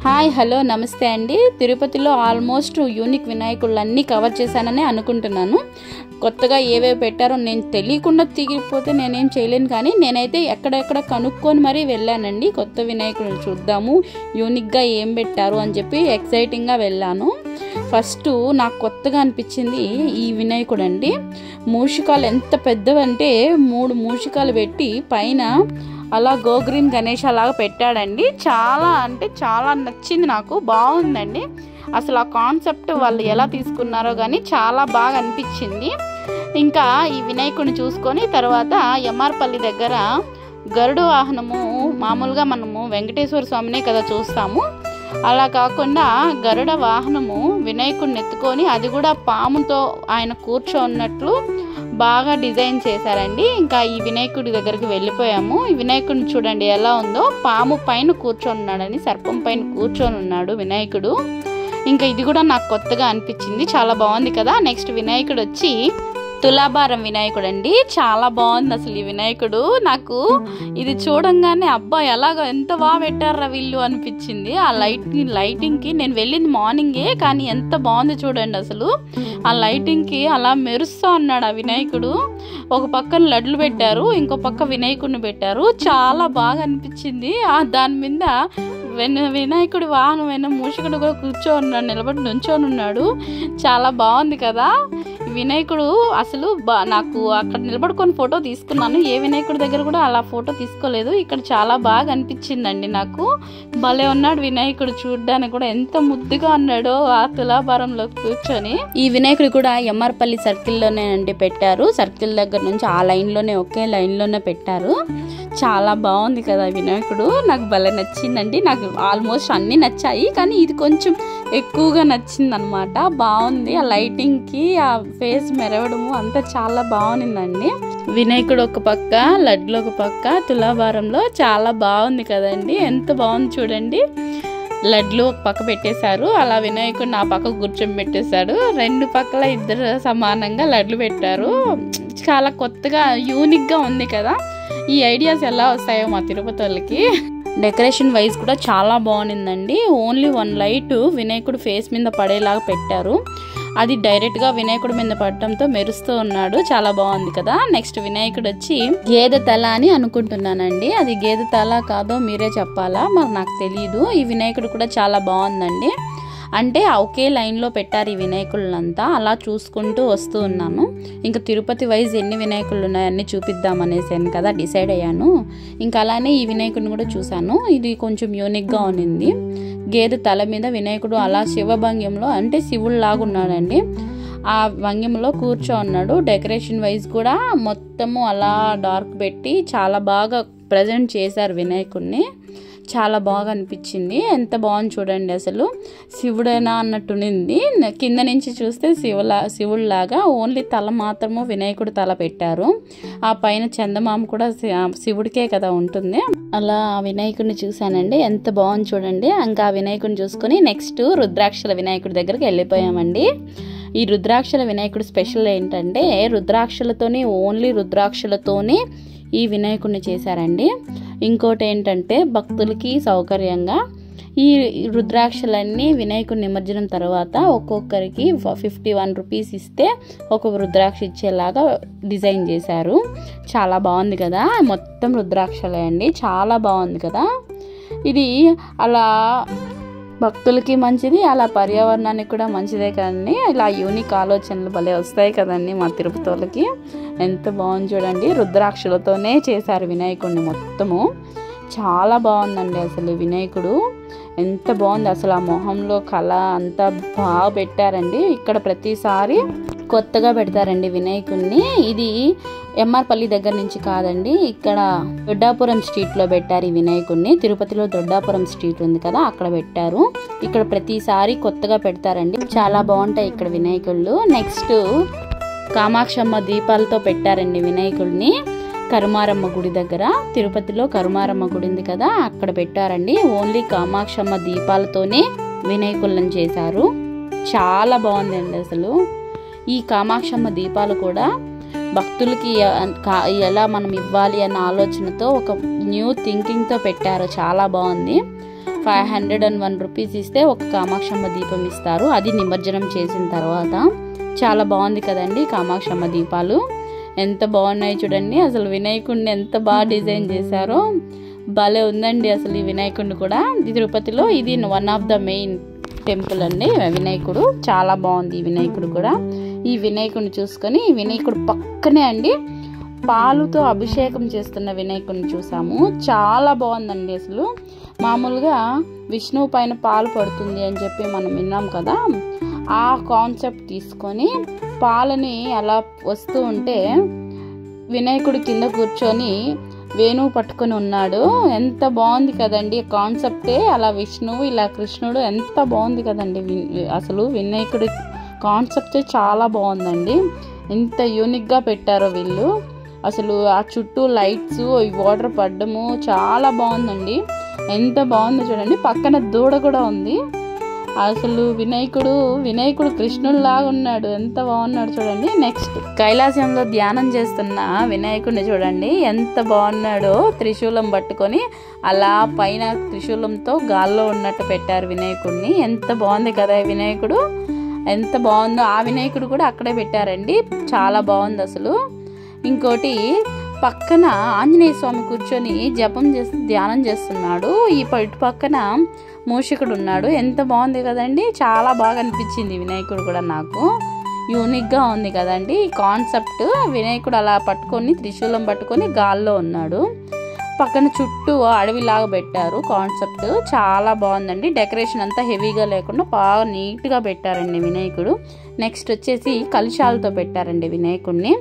Hi hello నమస్తే అండి. తిరుపతిలో ఆల్మోస్ట్ యూనిక్ వినాయకుళ్ళన్నీ కవర్ చేశానని అనుకుంటున్నాను. కొత్తగా ఏవేవి పెట్టారో నేను తెలియకుండా తిరిగిపోతే నేనేం చేయలేను, కానీ నేనైతే ఎక్కడెక్కడ కనుక్కొని మరీ వెళ్ళానండి. కొత్త వినాయకులను చూద్దాము, యూనిక్గా ఏం పెట్టారు అని చెప్పి ఎక్సైటింగ్గా వెళ్ళాను. ఫస్ట్ నాకు కొత్తగా అనిపించింది ఈ వినాయకుడు అండి. మూషికాలు ఎంత పెద్దవంటే 3 మూషికాలు పెట్టి పైన అలా గోగ్రీన్ గణేష్ అలాగా పెట్టాడండి. చాలా అంటే చాలా నచ్చింది, నాకు బాగుందండి. అసలు ఆ కాన్సెప్ట్ వాళ్ళు ఎలా తీసుకున్నారో కానీ చాలా బాగా అనిపించింది. ఇంకా ఈ వినాయకుడిని చూసుకొని తర్వాత ఎమ్మార్పల్లి దగ్గర గరుడ వాహనము, మామూలుగా మనము వెంకటేశ్వర స్వామినే కదా చూస్తాము, అలా కాకుండా గరుడ వాహనము వినాయకుడిని ఎత్తుకొని అది కూడా పాముతో ఆయన కూర్చోన్నట్లు బాగా డిజైన్ చేశారండి. ఇంకా ఈ వినాయకుడి దగ్గరికి వెళ్ళిపోయాము. ఈ వినాయకుడిని చూడండి ఎలా ఉందో, పాము పైన కూర్చొని ఉన్నాడని, సర్పం పైన కూర్చొని ఉన్నాడు వినాయకుడు. ఇంకా ఇది కూడా నాకు కొత్తగా అనిపించింది, చాలా బాగుంది కదా. నెక్స్ట్ వినాయకుడు వచ్చి తులాభారం వినాయకుడు అండి. చాలా బాగుంది అసలు ఈ వినాయకుడు. నాకు ఇది చూడంగానే అబ్బా ఎలాగో ఎంత బాగా పెట్టారా వీళ్ళు అనిపించింది. ఆ లైటింగ్కి నేను వెళ్ళింది మార్నింగే, కానీ ఎంత బాగుంది చూడండి అసలు. ఆ లైటింగ్కి అలా మెరుస్తూ ఉన్నాడు ఆ వినాయకుడు. ఒక పక్కన లడ్లు పెట్టారు, ఇంకో పక్క వినాయకుడిని పెట్టారు. చాలా బాగా అనిపించింది. దాని మీద వినాయకుడి వాహనం అయినా మూషికుడు కూడా కూర్చొని నిలబడి నుంచొని ఉన్నాడు. చాలా బాగుంది కదా వినాయకుడు. అసలు నాకు అక్కడ నిలబడుకొని ఫోటో తీసుకున్నాను. ఏ వినాయకుడి దగ్గర కూడా అలా ఫోటో తీసుకోలేదు. ఇక్కడ చాలా బాగా అనిపించిందండి నాకు. భలే ఉన్నాడు వినాయకుడు, చూడ్డానికి కూడా ఎంత ముద్దుగా ఉన్నాడో ఆ తులాభారంలో కూర్చొని. ఈ వినాయకుడు కూడా ఎమ్మార్పల్లి సర్కిల్లోనే అండి పెట్టారు. సర్కిల్ దగ్గర నుంచి ఆ లైన్లోనే, ఒకే లైన్లోనే పెట్టారు. చాలా బాగుంది కదా వినాయకుడు. నాకు భలే నచ్చిందండి. నాకు ఆల్మోస్ట్ అన్నీ నచ్చాయి, కానీ ఇది కొంచెం ఎక్కువగా నచ్చింది అనమాట. బాగుంది, ఆ లైటింగ్కి ఆ ఫేస్ మెరవడము అంతా చాలా బాగుందండి. వినాయకుడు ఒక పక్క, లడ్లు ఒక పక్క, తులాభారంలో చాలా బాగుంది కదండి. ఎంత బాగుంది చూడండి. లడ్లు ఒక పక్క పెట్టేశారు, అలా వినాయకుడిని ఆ పక్క కూర్చొని పెట్టేశాడు. 2 పక్కల ఇద్దరు సమానంగా లడ్లు పెట్టారు. చాలా కొత్తగా యూనిక్గా ఉంది కదా. ఈ ఐడియాస్ ఎలా వస్తాయో మా తిరుపతి వాళ్ళకి. డెకరేషన్ వైజ్ కూడా చాలా బాగుందండి. ఓన్లీ 1 లైట్ వినాయకుడు ఫేస్ మీద పడేలాగా పెట్టారు. అది డైరెక్ట్గా వినాయకుడి మీద పడటంతో మెరుస్తూ ఉన్నాడు. చాలా బాగుంది కదా. నెక్స్ట్ వినాయకుడు వచ్చి గేదె తల అని అనుకుంటున్నానండి. అది గేదె తల కాదో మీరే చెప్పాలా, మరి నాకు తెలియదు. ఈ వినాయకుడు కూడా చాలా బాగుందండి. అంటే ఒకే లైన్లో పెట్టారు ఈ వినాయకులంతా. అలా చూసుకుంటూ వస్తూ ఉన్నాను. ఇంకా తిరుపతి వైజ్ ఎన్ని వినాయకులు ఉన్నాయో అన్నీ చూపిద్దామనేసాను కదా, డిసైడ్ అయ్యాను. ఇంకా అలానే ఈ వినాయకుడిని కూడా చూశాను. ఇది కొంచెం యూనిక్గా ఉన్నింది. గేదె తల మీద వినాయకుడు అలా శివభంగ్యంలో, అంటే శివుడు లాగున్నాడండి. ఆ భంగ్యంలో కూర్చో ఉన్నాడు. డెకరేషన్ వైజ్ కూడా మొత్తము అలా డార్క్ పెట్టి చాలా బాగా ప్రజెంట్ చేశారు వినాయకుడిని. చాలా బాగా అనిపించింది. ఎంత బాగుంది చూడండి అసలు. శివుడైనా అన్నట్టునింది. కింద నుంచి చూస్తే శివుడిలాగా ఓన్లీ తల మాత్రము వినాయకుడు తల పెట్టారు. ఆ పైన చందమామ కూడా శివుడికే కదా ఉంటుంది. అలా వినాయకుడిని చూశానండి. ఎంత బాగుంది చూడండి. ఇంకా ఆ వినాయకుడిని చూసుకొని నెక్స్ట్ రుద్రాక్షల వినాయకుడి దగ్గరికి వెళ్ళిపోయామండి. ఈ రుద్రాక్షల వినాయకుడు స్పెషల్ ఏంటంటే, రుద్రాక్షలతోనే, ఓన్లీ రుద్రాక్షలతోనే ఈ వినాయకుడిని చేశారండి. ఇంకోటి ఏంటంటే, భక్తులకి సౌకర్యంగా ఈ రుద్రాక్షలన్నీ వినాయకుడి నిమజ్జనం తర్వాత ఒక్కొక్కరికి 51 రూపీస్ ఇస్తే ఒక రుద్రాక్ష ఇచ్చేలాగా డిజైన్ చేశారు. చాలా బాగుంది కదా. మొత్తం రుద్రాక్షలే అండి. చాలా బాగుంది కదా. ఇది అలా భక్తులకి మంచిది, అలా పర్యావరణానికి కూడా మంచిదే కదండి. ఇలా యూనిక్ ఆలోచనలు భలే వస్తాయి కదండి మా తిరుపతి వాళ్ళకి. ఎంత బాగుంది చూడండి. రుద్రాక్షలతోనే చేశారు వినాయకుడిని మొత్తము. చాలా బాగుందండి అసలు వినాయకుడు. ఎంత బాగుంది అసలు. ఆ మొహంలో కళ అంతా బాగా పెట్టారండి. ఇక్కడ ప్రతిసారి కొత్తగా పెడతారండి వినాయకుడిని. ఇది ఎమ్మార్పల్లి దగ్గర నుంచి కాదండి, ఇక్కడ దొడ్డాపురం స్ట్రీట్లో పెట్టారు ఈ వినాయకుడిని. తిరుపతిలో దొడ్డాపురం స్ట్రీట్ ఉంది కదా, అక్కడ పెట్టారు. ఇక్కడ ప్రతిసారి కొత్తగా పెడతారండి. చాలా బాగుంటాయి ఇక్కడ వినాయకుళ్ళు. నెక్స్ట్ కామాక్షమ్మ దీపాలతో పెట్టారండి వినాయకుడిని. కరుమారమ్మ గుడి దగ్గర, తిరుపతిలో కరుమారమ్మ గుడి ఉంది కదా, అక్కడ పెట్టారండి. ఓన్లీ కామాక్షమ్మ దీపాలతోనే వినాయకులను చేశారు. చాలా బాగుందండి అసలు. ఈ కామాక్షమ్మ దీపాలు కూడా భక్తులకి ఎలా మనం ఇవ్వాలి అన్న ఆలోచనతో ఒక న్యూ థింకింగ్తో పెట్టారు. చాలా బాగుంది. 501 రూపీస్ ఇస్తే ఒక కామాక్షమ్మ దీపం ఇస్తారు. అది నిమజ్జనం చేసిన తర్వాత. చాలా బాగుంది కదండి కామాక్షమ్మ దీపాలు, ఎంత బాగున్నాయి చూడండి. అసలు వినాయకుడిని ఎంత బాగా డిజైన్ చేశారో, భలే ఉందండి అసలు ఈ వినాయకుడిని కూడా. తిరుపతిలో ఇది one of the main temple అండి వినాయకుడు. చాలా బాగుంది ఈ వినాయకుడు కూడా. ఈ వినాయకుడిని చూసుకొని, ఈ వినాయకుడు పక్కనే అండి పాలుతో అభిషేకం చేస్తున్న వినాయకుడిని చూసాము. చాలా బాగుందండి అసలు. మామూలుగా విష్ణువు పైన పాలు పడుతుంది అని చెప్పి మనం విన్నాం కదా, ఆ కాన్సెప్ట్ తీసుకొని పాలని అలా వస్తూ ఉంటే వినాయకుడు కింద కూర్చొని వేణువు పట్టుకొని ఉన్నాడు. ఎంత బాగుంది కదండి కాన్సెప్టే. అలా విష్ణువు ఇలా కృష్ణుడు, ఎంత బాగుంది కదండి. అసలు వినాయకుడి కాన్సెప్టే చాలా బాగుందండి. ఎంత యూనిక్గా పెట్టారో వీళ్ళు. అసలు ఆ చుట్టూ లైట్స్, వాటర్ పడ్డము చాలా బాగుందండి. ఎంత బాగుందో చూడండి. పక్కన దూడ కూడా ఉంది. అసలు వినాయకుడు కృష్ణుడిలాగా ఉన్నాడు, ఎంత బాగున్నాడు చూడండి. నెక్స్ట్ కైలాసంలో ధ్యానం చేస్తున్న వినాయకుడిని చూడండి, ఎంత బాగున్నాడో. త్రిశూలం పట్టుకొని అలా పైన త్రిశూలంతో గాల్లో ఉన్నట్టు పెట్టారు వినాయకుడిని. ఎంత బాగుంది కదా వినాయకుడు, ఎంత బాగుందో. ఆ వినాయకుడు కూడా అక్కడే పెట్టారండి, చాలా బాగుంది అసలు. ఇంకోటి పక్కన ఆంజనేయ స్వామి కూర్చొని జపం చేసి ధ్యానం చేస్తున్నాడు. ఈ పక్కన మూషికుడు ఉన్నాడు. ఎంత బాగుంది కదండి, చాలా బాగా అనిపించింది వినాయకుడు కూడా నాకు. యూనిక్గా ఉంది కదండి ఈ కాన్సెప్ట్. వినాయకుడు అలా పట్టుకొని త్రిశూలం పట్టుకొని గాల్లో ఉన్నాడు. పక్కన చుట్టూ అడవిలాగా పెట్టారు కాన్సెప్ట్. చాలా బాగుందండి. డెకరేషన్ అంతా హెవీగా లేకుండా బాగా నీట్గా పెట్టారండి వినాయకుడు. నెక్స్ట్ వచ్చేసి కలశాలతో పెట్టారండి వినాయకుడిని.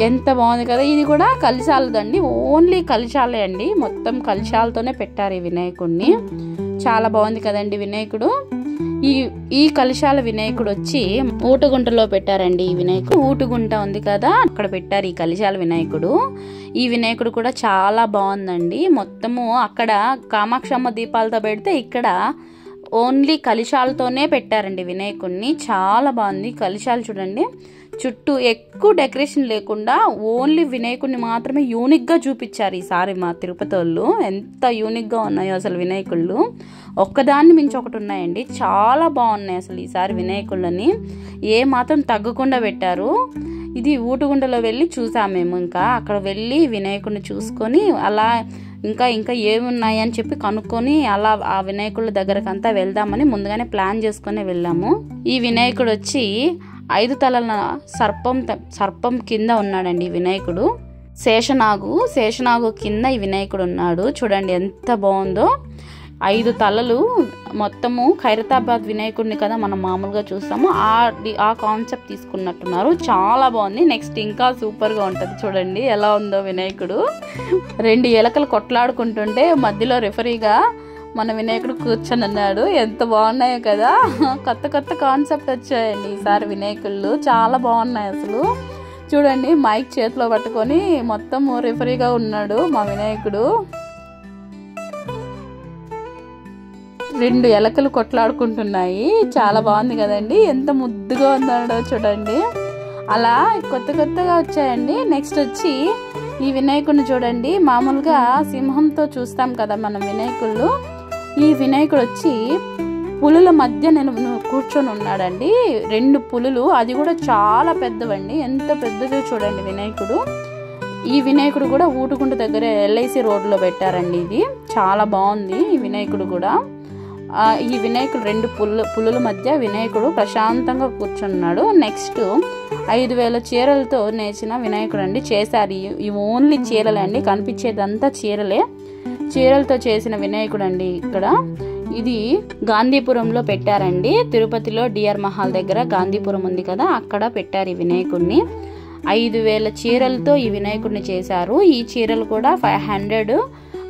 ఎంత బాగుంది కదా. ఇది కూడా కలశాలదండి, ఓన్లీ కలశాలే అండి. మొత్తం కలశాలతోనే పెట్టారు ఈ వినాయకుడిని. చాలా బాగుంది కదండి వినాయకుడు. ఈ కలశాల వినాయకుడు వచ్చి ఊటుగుంటలో పెట్టారండి ఈ వినాయకుడు. ఊటుగుంట ఉంది కదా, అక్కడ పెట్టారు ఈ కలశాల వినాయకుడు. ఈ వినాయకుడు కూడా చాలా బాగుందండి. మొత్తము అక్కడ కామాక్షమ్మ దీపాలతో పెడితే ఇక్కడ ఓన్లీ కలశాలతోనే పెట్టారండి వినాయకుడిని. చాలా బాగుంది. కలశాలు చూడండి, చుట్టూ ఎక్కువ డెకరేషన్ లేకుండా ఓన్లీ వినాయకుడిని మాత్రమే యూనిక్గా చూపించారు ఈసారి మా తిరుపతి వాళ్ళు. ఎంత యూనిక్గా ఉన్నాయో అసలు వినాయకుళ్ళు, ఒక్కదాన్ని మించి ఒకటి ఉన్నాయండి. చాలా బాగున్నాయి అసలు ఈసారి వినాయకుళ్ళని, ఏ మాత్రం తగ్గకుండా పెట్టారు. ఇది ఊటుగుండలో వెళ్ళి చూసాము మేము. ఇంకా అక్కడ వెళ్ళి వినాయకుడిని చూసుకొని అలా ఇంకా ఏమున్నాయి అని చెప్పి కనుక్కొని అలా ఆ వినాయకుళ్ళ దగ్గరకు అంతా వెళ్దామని ముందుగానే ప్లాన్ చేసుకొని వెళ్ళాము. ఈ వినాయకుడు వచ్చి 5 తలల సర్పం కింద ఉన్నాడండి వినాయకుడు. శేషనాగు కింద ఈ వినాయకుడు ఉన్నాడు. చూడండి ఎంత బాగుందో. 5 తలలు మొత్తము. ఖైరతాబాద్ వినాయకుడిని కదా మనం మామూలుగా చూస్తాము, ఆ కాన్సెప్ట్ తీసుకున్నట్టున్నారు. చాలా బాగుంది. నెక్స్ట్ ఇంకా సూపర్గా ఉంటుంది. చూడండి ఎలా ఉందో వినాయకుడు. 2 ఎలకలు కొట్లాడుకుంటుంటే మధ్యలో రెఫరీగా మన వినాయకుడు కూర్చొని ఉన్నాడు. ఎంత బాగున్నాయో కదా. కొత్త కాన్సెప్ట్ వచ్చాయండి ఈసారి వినాయకుళ్ళు, చాలా బాగున్నాయి అసలు. చూడండి మైక్ చేతిలో పట్టుకొని మొత్తం రెఫరీగా ఉన్నాడు మా వినాయకుడు. 2 ఎలకలు కొట్లాడుకుంటున్నాయి. చాలా బాగుంది కదండి, ఎంత ముద్దుగా ఉన్నాడో చూడండి. అలా కొత్తగా వచ్చాయండి. నెక్స్ట్ వచ్చి ఈ వినాయకుడిని చూడండి. మామూలుగా సింహంతో చూస్తాం కదా మనం వినాయకుళ్ళు. ఈ వినాయకుడు వచ్చి పులుల మధ్య కూర్చొని ఉన్నాడండి. 2 పులులు, అది కూడా చాలా పెద్దవండి. ఎంత పెద్దదో చూడండి వినాయకుడు. ఈ వినాయకుడు కూడా ఊటుగుంట దగ్గర LIC రోడ్లో పెట్టారండి. ఇది చాలా బాగుంది ఈ వినాయకుడు కూడా. ఈ వినాయకుడు 2 పులుల మధ్య వినాయకుడు ప్రశాంతంగా కూర్చున్నాడు. నెక్స్ట్ 5000 చీరలతో నేర్చిన వినాయకుడు అండి చేశారు. ఇవి ఓన్లీ చీరలే అండి, కనిపించేదంతా చీరలతో చేసిన వినాయకుడు అండి. ఇక్కడ ఇది గాంధీపురంలో పెట్టారండి. తిరుపతిలో డిఆర్ మహల్ దగ్గర గాంధీపురం ఉంది కదా, అక్కడ పెట్టారు ఈ వినాయకుడిని. 5000 చీరలతో ఈ వినాయకుడిని చేశారు. ఈ చీరలు కూడా 500,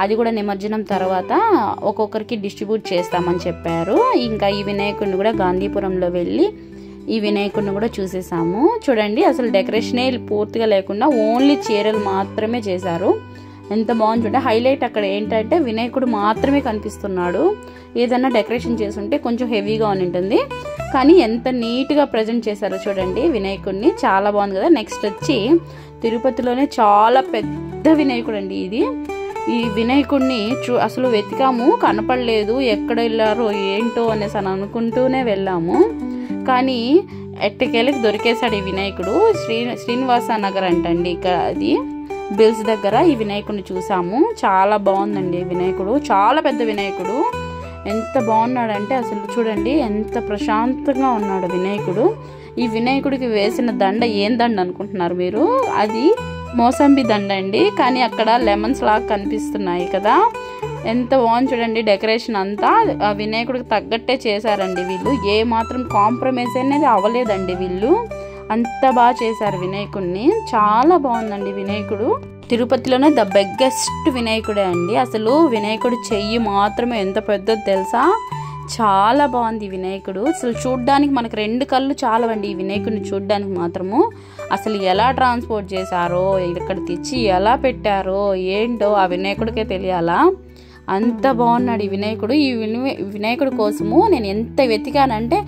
అది కూడా నిమజ్జనం తర్వాత ఒక్కొక్కరికి డిస్ట్రిబ్యూట్ చేస్తామని చెప్పారు. ఇంకా ఈ వినాయకుడిని కూడా గాంధీపురంలో వెళ్ళి ఈ వినాయకుడిని కూడా చూసేసాము. చూడండి అసలు డెకరేషనే పూర్తిగా లేకుండా ఓన్లీ చీరలు మాత్రమే చేశారు. ఎంత బాగుంది చూడండి. హైలైట్ అక్కడ ఏంటంటే వినాయకుడు మాత్రమే కనిపిస్తున్నాడు. ఏదన్నా డెకరేషన్ చేసుంటే కొంచెం హెవీగా ఉంటుంది, కానీ ఎంత నీట్గా ప్రజెంట్ చేశారో చూడండి వినాయకుడిని. చాలా బాగుంది కదా. నెక్స్ట్ వచ్చి తిరుపతిలోనే చాలా పెద్ద వినాయకుడు అండి ఇది. ఈ వినాయకుడిని అసలు వెతికాము, కనపడలేదు, ఎక్కడ వెళ్ళారో ఏంటో అనేసి అని అనుకుంటూనే వెళ్ళాము. కానీ ఎట్టకేళ్ళకి దొరికేశాడు ఈ వినాయకుడు. శ్రీనివాస నగర్ అంటండి ఇక్కడ, అది బిల్స్ దగ్గర ఈ వినాయకుడిని చూసాము. చాలా బాగుందండి వినాయకుడు, చాలా పెద్ద వినాయకుడు. ఎంత బాగున్నాడంటే అసలు చూడండి ఎంత ప్రశాంతంగా ఉన్నాడు వినాయకుడు. ఈ వినాయకుడికి వేసిన దండ ఏం దండ అనుకుంటున్నారు మీరు? అది మోసంబి దండ అండి. కానీ అక్కడ లెమన్స్ లాగా కనిపిస్తున్నాయి కదా, ఎంత బాగుంది చూడండి. డెకరేషన్ అంతా ఆ వినాయకుడికి తగ్గట్టే చేశారండి వీళ్ళు. ఏ మాత్రం కాంప్రమైజ్ అనేది అవ్వలేదండి వీళ్ళు, అంత బాగా చేశారు వినాయకుడిని. చాలా బాగుందండి వినాయకుడు. తిరుపతిలోనే ద బిగ్గెస్ట్ వినాయకుడే అండి. అసలు వినాయకుడు చెయ్యి మాత్రమే ఎంత పెద్దది తెలుసా, చాలా బాగుంది వినాయకుడు. అసలు చూడ్డానికి మనకు 2 కళ్ళు చాలవండి ఈ వినాయకుడిని చూడ్డానికి మాత్రము. అసలు ఎలా ట్రాన్స్పోర్ట్ చేశారో, ఇక్కడ తెచ్చి ఎలా పెట్టారో ఏంటో ఆ వినాయకుడికే తెలియాలా, అంత బాగున్నాడు ఈ వినాయకుడు. ఈ వినాయకుడి కోసము నేను ఎంత వెతికానంటే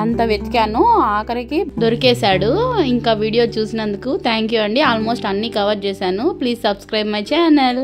అంత వెతికాను, ఆఖరికి దొరికేశాడు. ఇంకా వీడియో చూసినందుకు థ్యాంక్ యూ అండి. ఆల్మోస్ట్ అన్నీ కవర్ చేశాను. Please subscribe my channel.